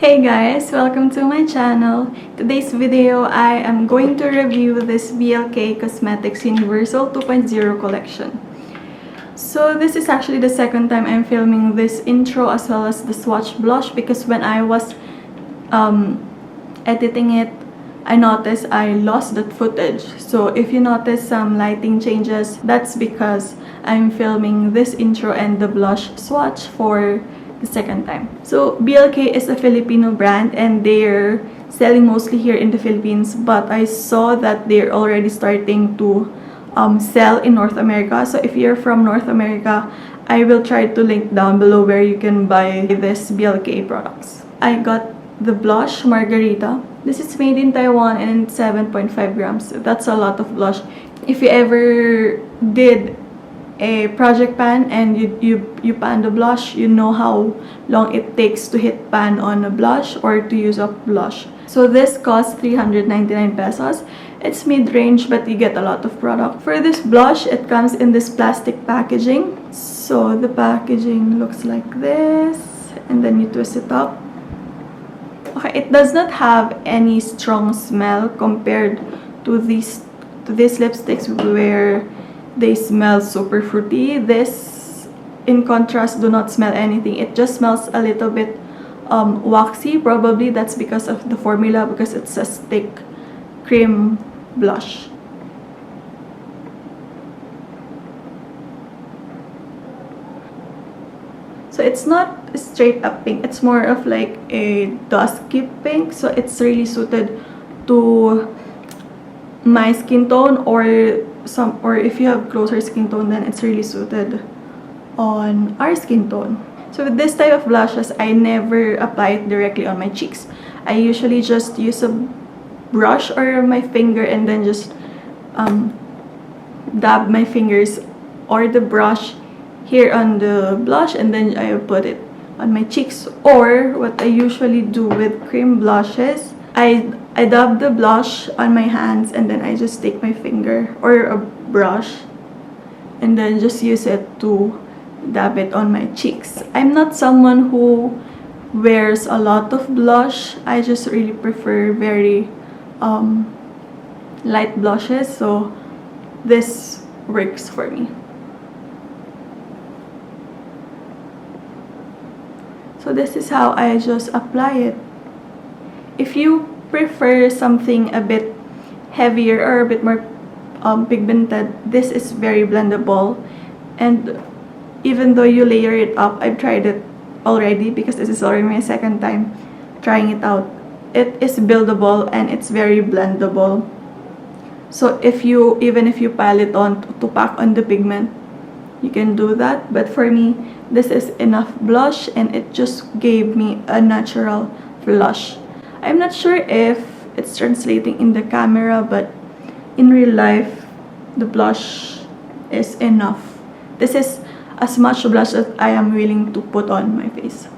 Hey guys, welcome to my channel. Today's video, I am going to review this BLK Cosmetics Universal 2.0 collection. So this is actually the second time I'm filming this intro as well as the swatch blush because when I was editing it, I noticed I lost that footage. So if you notice some lighting changes, that's because I'm filming this intro and the blush swatch for the second time. So BLK is a Filipino brand and they're selling mostly here in the Philippines, but I saw that they're already starting to sell in North America. So if you're from North America, I will try to link down below where you can buy this BLK products. I got the blush Margarita. This is made in Taiwan and 7.5 grams. That's a lot of blush. If you ever did a project pan and you pan the blush, you know how long it takes to hit pan on a blush or to use up blush. So this costs 399 pesos. It's mid-range but you get a lot of product. For this blush, it comes in this plastic packaging. So the packaging looks like this and then you twist it up. Okay, it does not have any strong smell compared to these lipsticks where they smell super fruity. This, in contrast, do not smell anything. It just smells a little bit waxy. Probably that's because of the formula, because it's a stick cream blush. So it's not straight up pink. It's more of like a dusky pink. So it's really suited to my skin tone, or if you have closer skin tone, then it's really suited on our skin tone. So with this type of blushes, I never apply it directly on my cheeks. I usually just use a brush or my finger and then just dab my fingers or the brush here on the blush and then I put it on my cheeks. Or what I usually do with cream blushes, I dab the blush on my hands and then I just take my finger or a brush and then just use it to dab it on my cheeks. I'm not someone who wears a lot of blush. I just really prefer very light blushes, so this works for me. So this is how I just apply it. If you prefer something a bit heavier or a bit more pigmented, this is very blendable. And even though you layer it up, I've tried it already because this is already my second time trying it out. It is buildable and it's very blendable. So even if you pile it on to pack on the pigment, you can do that. But for me, this is enough blush and it just gave me a natural blush. I'm not sure if it's translating in the camera, but in real life, the blush is enough. This is as much blush as I am willing to put on my face.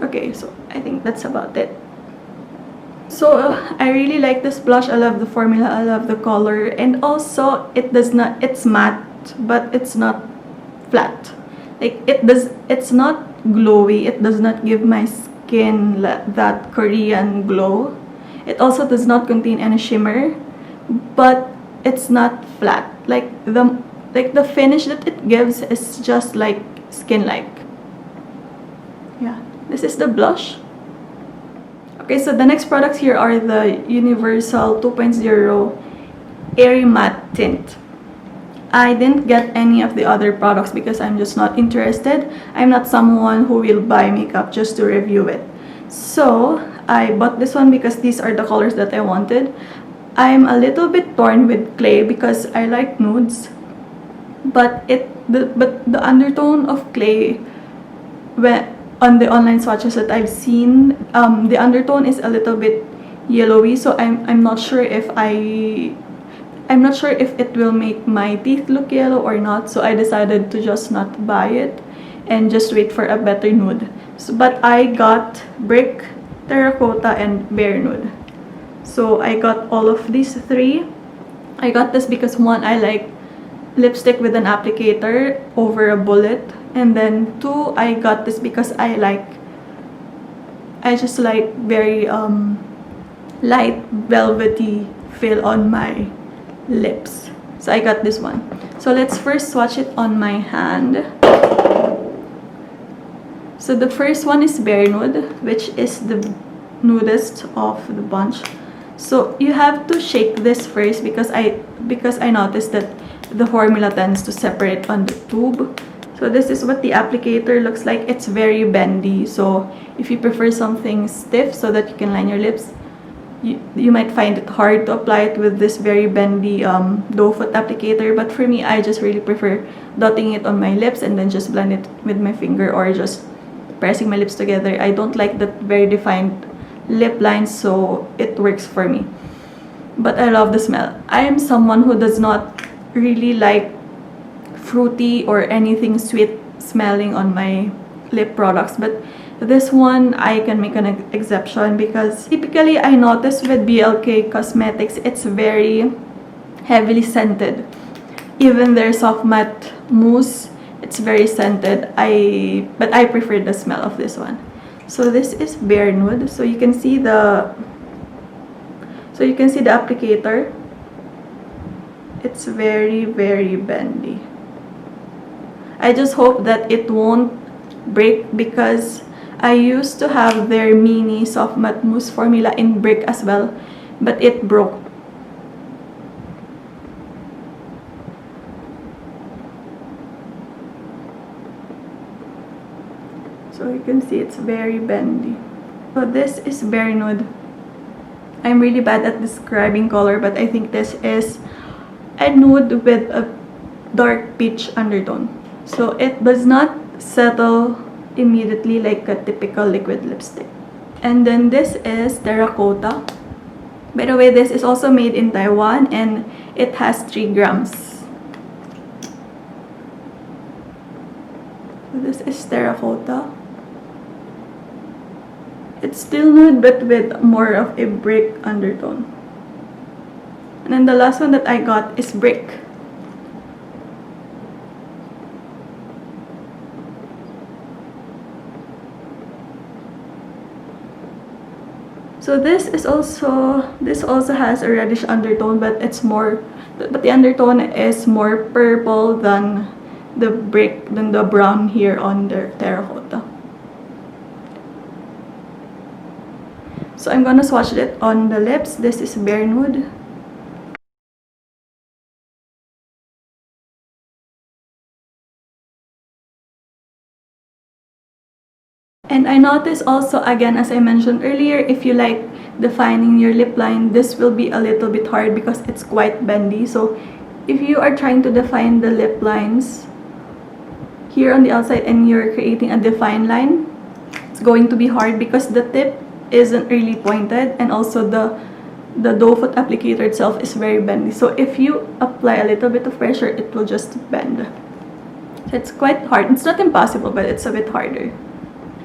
Okay, so I think that's about it. So I really like this blush. I love the formula, I love the color, and also it's matte but it's not flat. Like it's not glowy. It does not give my skin that Korean glow. It also does not contain any shimmer, but it's not flat. Like the finish that it gives is just like skin-like. Yeah, this is the blush. Okay, so the next products here are the Universal 2.0 Airy Matte Tint. I didn't get any of the other products because I'm just not interested. I'm not someone who will buy makeup just to review it. So I bought this one because these are the colors that I wanted. I'm a little bit torn with clay because I like nudes, but the undertone of clay, on the online swatches that I've seen, the undertone is a little bit yellowy, so I'm not sure if it will make my teeth look yellow or not. So I decided to just not buy it and just wait for a better nude. But I got Brick, Terracotta, and Bare Nude. So I got all of these three. I got this because one, I like lipstick with an applicator over a bullet, and then two, I got this because I just like very light velvety feel on my lips. So I got this one. So let's first swatch it on my hand. So the first one is Bare Nude, which is the nudist of the bunch. So you have to shake this first because I noticed that the formula tends to separate on the tube. So this is what the applicator looks like. It's very bendy. So if you prefer something stiff so that you can line your lips, you might find it hard to apply it with this very bendy doe foot applicator. But for me, I just really prefer dotting it on my lips and then just blend it with my finger or just pressing my lips together. I don't like that very defined lip lines, so it works for me. But I love the smell. I am someone who does not really like fruity or anything sweet smelling on my lip products, but this one I can make an exception because typically I notice with BLK Cosmetics it's very heavily scented. Even their soft matte mousse, it's very scented. But I prefer the smell of this one. So this is Bare Nude. So you can see the applicator. It's very, very bendy. I just hope that it won't break because I used to have their mini soft matte mousse formula in brick as well, but it broke. So you can see it's very bendy. So this is Bare Nude. I'm really bad at describing color, but I think this is a nude with a dark peach undertone. So it does not settle immediately like a typical liquid lipstick. And then this is Terracotta. By the way, this is also made in Taiwan and it has 3 grams. So this is Terracotta. It's still nude but with more of a brick undertone. And then the last one that I got is Brick. So this also has a reddish undertone, but the undertone is more purple than the brown here on the Terracotta. So I'm gonna swatch it on the lips. This is Bare Nude. And I noticed also, again, as I mentioned earlier, if you like defining your lip line, this will be a little bit hard because it's quite bendy. So if you are trying to define the lip lines here on the outside and you're creating a defined line, it's going to be hard because the tip isn't really pointed, and also the doe foot applicator itself is very bendy. So if you apply a little bit of pressure, it will just bend. So it's quite hard. It's not impossible, but it's a bit harder.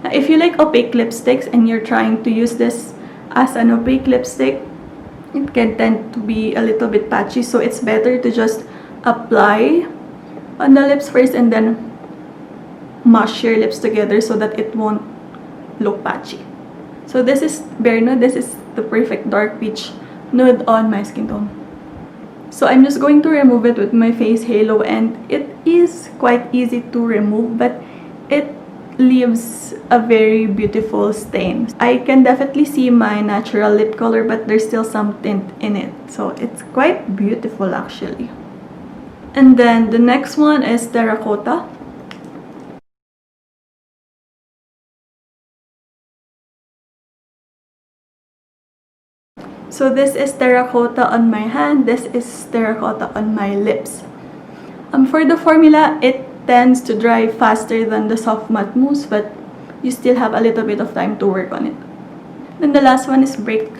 Now, if you like opaque lipsticks and you're trying to use this as an opaque lipstick, it can tend to be a little bit patchy. So it's better to just apply on the lips first and then mush your lips together so that it won't look patchy. So this is Bare Nude. This is the perfect dark peach nude on my skin tone. So I'm just going to remove it with my face halo, and it is quite easy to remove, but it leaves a very beautiful stain. I can definitely see my natural lip color, but there's still some tint in it. So it's quite beautiful actually. And then the next one is Terracotta. So this is Terracotta on my hand, this is Terracotta on my lips. For the formula, it tends to dry faster than the soft matte mousse, but you still have a little bit of time to work on it. Then the last one is Brick.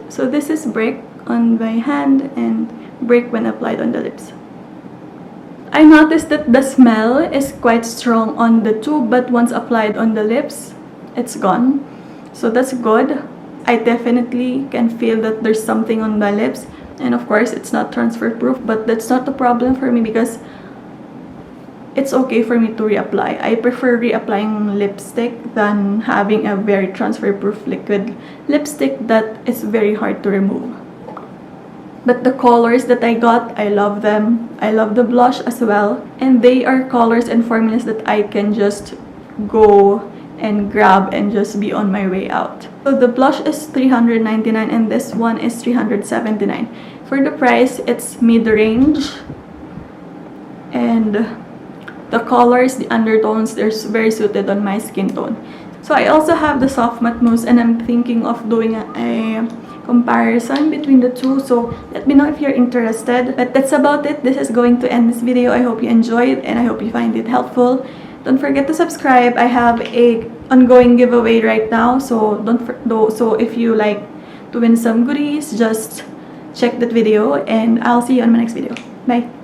So this is Brick on my hand and Brick when applied on the lips. I noticed that the smell is quite strong on the tube, but once applied on the lips, it's gone. So that's good. I definitely can feel that there's something on my lips. And of course, it's not transfer proof, but that's not a problem for me because it's okay for me to reapply. I prefer reapplying lipstick than having a very transfer proof liquid lipstick that is very hard to remove. But the colors that I got, I love them. I love the blush as well. And they are colors and formulas that I can just go and grab and just be on my way out. So the blush is $399 and this one is $379. For the price, it's mid-range. And the colors, the undertones, they're very suited on my skin tone. So I also have the soft matte mousse and I'm thinking of doing a comparison between the two, so let me know if you're interested. But that's about it. This is going to end this video. I hope you enjoyed and I hope you find it helpful. Don't forget to subscribe. I have a ongoing giveaway right now, so so if you like to win some goodies, just check that video and I'll see you on my next video. Bye.